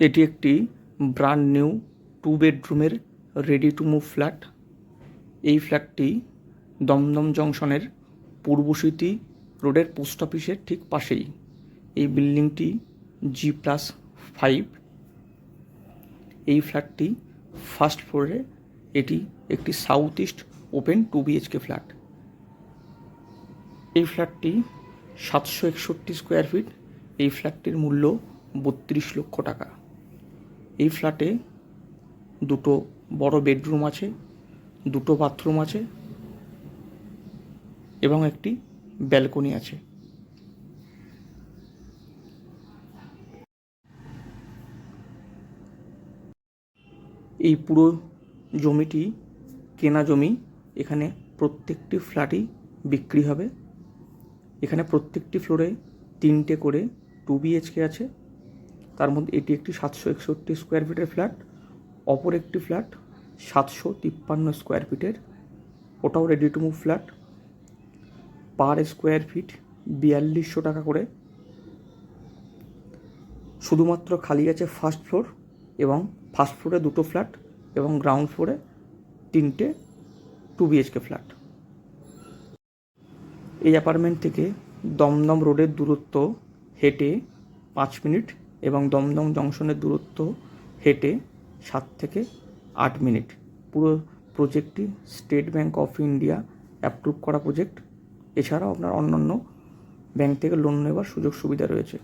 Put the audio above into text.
এটি একটি brand new 2 বেডরুমের রেডি টু মুভ ফ্ল্যাট। এই ফ্ল্যাটটি দমদম জংশনের পূর্বসীতি রোডের পোস্ট অফিসের ঠিক পাশেই। এই বিল্ডিংটি G+5। এই ফ্ল্যাটটি ফার্স্ট ফ্লোরে। এটি একটি south east open 2 BHK flat. এই ফ্ল্যাটটি 761 স্কোয়ার ফিট। এই ফ্ল্যাটটির মূল্য 32 লক্ষ টাকা। এই ফ্ল্যাটে দুটো বড় বেডরুম আছে, দুটো বাথরুম আছে এবং একটি ব্যালকনি আছে। এই পুরো জমিটি কেনা জমি। এখানে প্রত্যেকটি ফ্ল্যাটই বিক্রি হবে। এখানে প্রত্যেকটি ফ্লোরে 3টে করে 2 BHK আছে। তার মধ্যে এটি একটি 761 স্কোয়ার ফিটের ফ্ল্যাট। অপর একটি ফ্ল্যাট 753 স্কোয়ার ফিটের, ওটাও ready to move flat. Per square feet 4200 টাকা করে। শুধুমাত্র খালি আছে ফার্স্ট ফ্লোর, এবং ফার্স্ট ফ্লোরে দুটো ফ্ল্যাট এবং গ্রাউন্ড ফ্লোরে 3টে 2 BHK ফ্ল্যাট। এই অ্যাপার্টমেন্ট থেকে দমদম রোডের দূরত্ব হেঁটে 5 মিনিট এবং দমদম জংশনের দূরত্ব হেঁটে 7 থেকে 8 মিনিট। পুরো প্রজেক্টটি State Bank of India approve করা প্রজেক্ট। এছাড়াও আপনার অন্যান্য ব্যাঙ্ক থেকে লোন নেওয়ার সুযোগ সুবিধা রয়েছে।